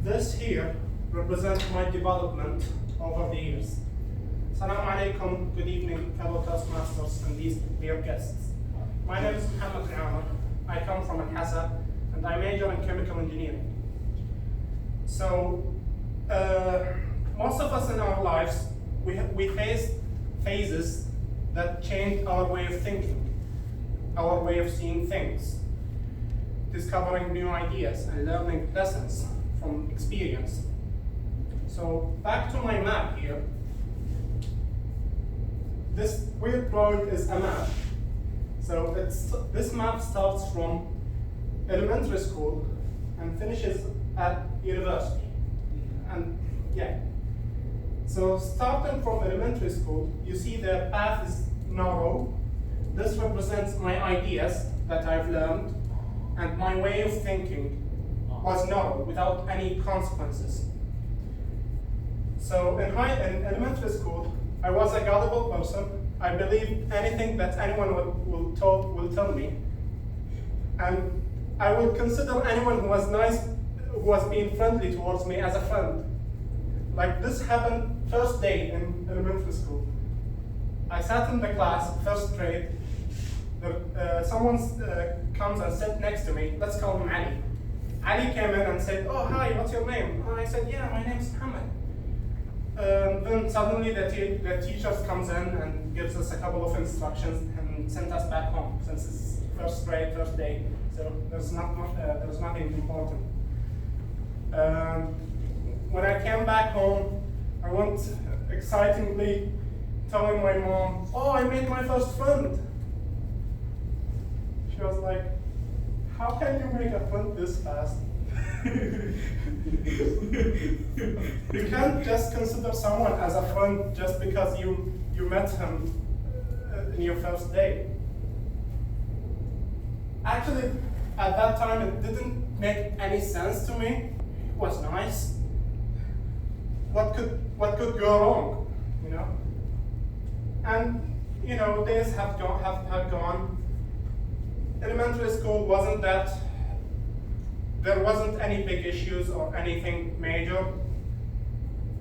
This here represents my development over the years. Assalamu alaikum, good evening, fellow Toastmasters and these dear guests. My name is Mohammed AlAmer. I come from Al-Hassa and I major in chemical engineering. So, most of us in our lives, we face phases that change our way of thinking, our way of seeing things, discovering new ideas and learning lessons from experience. So back to my map here. This weird road is a map. So this map starts from elementary school and finishes at university. And yeah. So starting from elementary school, you see the path is narrow. This represents my ideas that I've learned, and my way of thinking was narrow, without any consequences. So in elementary school, I was a gullible person. I believed anything that anyone will tell me, and I would consider anyone who was nice, who was being friendly towards me, as a friend. Like this happened first day in elementary school. I sat in the class, first grade. Someone comes and sits next to me. Let's call him Ali. Ali came in and said, "Oh, hi, what's your name?" And I said, "Yeah, my name is Mohammed." Then suddenly the teacher comes in and gives us a couple of instructions and sent us back home, since it's first grade, first day. So there's nothing important. When I came back home, I went excitingly telling my mom, "Oh, I made my first friend." She was like, "How can you make a friend this fast?" You can't just consider someone as a friend just because you met him in your first day. Actually, at that time, it didn't make any sense to me. It was nice. What could go wrong, you know? And you know, days have gone. Elementary school wasn't that. There wasn't any big issues or anything major.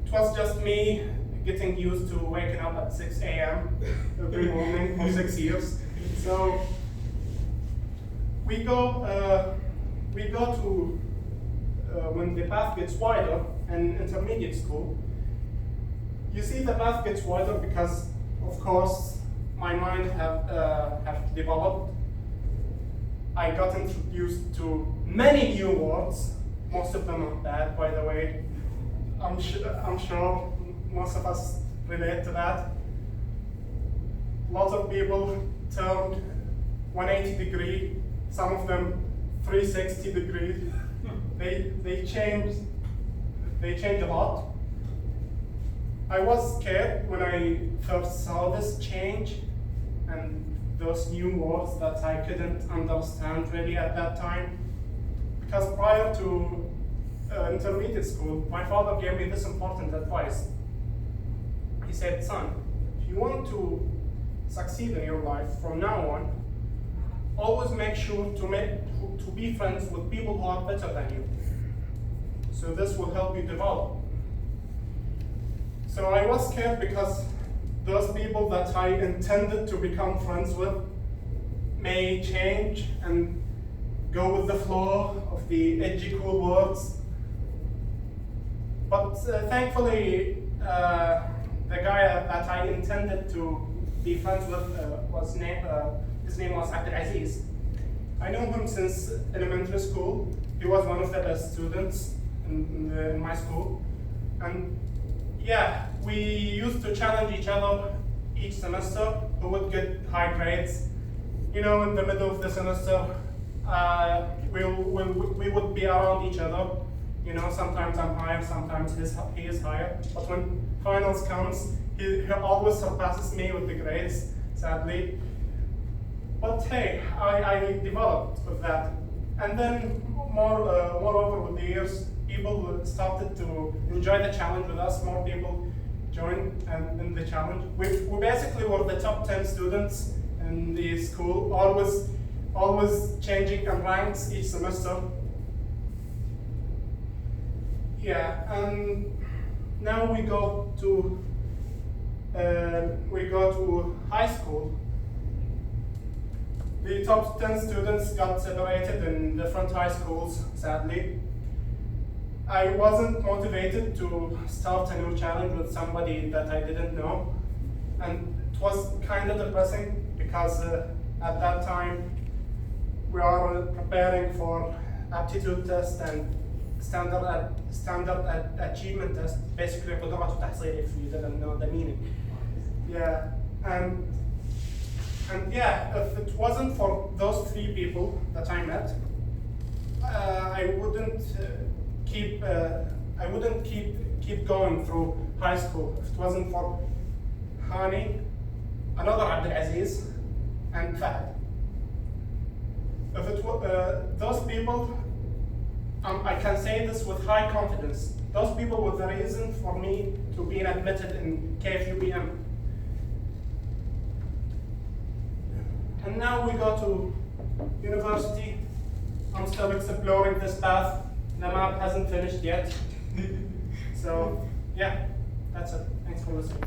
It was just me getting used to waking up at 6 a.m. every morning for 6 years. So we go to when the path gets wider in intermediate school. You see, the path gets wider because, of course, my mind have developed. I got introduced to many new words. Most of them are bad, by the way. I'm sure most of us relate to that. Lots of people turned 180 degree, some of them 360 degrees. They change a lot. I was scared when I first saw this change and those new words that I couldn't understand really at that time. Because prior to intermediate school, my father gave me this important advice. He said, "Son, if you want to succeed in your life from now on, always make sure to be friends with people who are better than you. So this will help you develop." So I was scared because those people that I intended to become friends with may change and go with the flow of the edgy, cool words. But thankfully, the guy that I intended to be friends with his name was Abdulaziz. I know him since elementary school. He was one of the best students in my school. And yeah, we used to challenge each other each semester who would get high grades. You know, in the middle of the semester, we would be around each other. You know, sometimes I'm higher, sometimes he is higher. But when finals comes, he always surpasses me with the grades, sadly. But hey, I developed with that. And then moreover, with the years, people started to enjoy the challenge with us. More people joined in the challenge. We basically were the top 10 students in the school, always changing in ranks each semester. Yeah, and now we go to high school. The top 10 students got separated in different high schools, sadly. I wasn't motivated to start a new challenge with somebody that I didn't know. And it was kind of depressing because at that time we are preparing for aptitude test and standard achievement test, basically قدرات وتحصيل if you didn't know the meaning. Yeah, and yeah, if it wasn't for those 3 people that I met, I wouldn't keep going through high school. If it wasn't for Hani, another Abdulaziz, and Fahd. If it those people, I can say this with high confidence. Those people were the reason for me to being admitted in KFUBM. And now we go to university. I'm still exploring this path. The map hasn't finished yet. So yeah, that's it. Thanks for listening.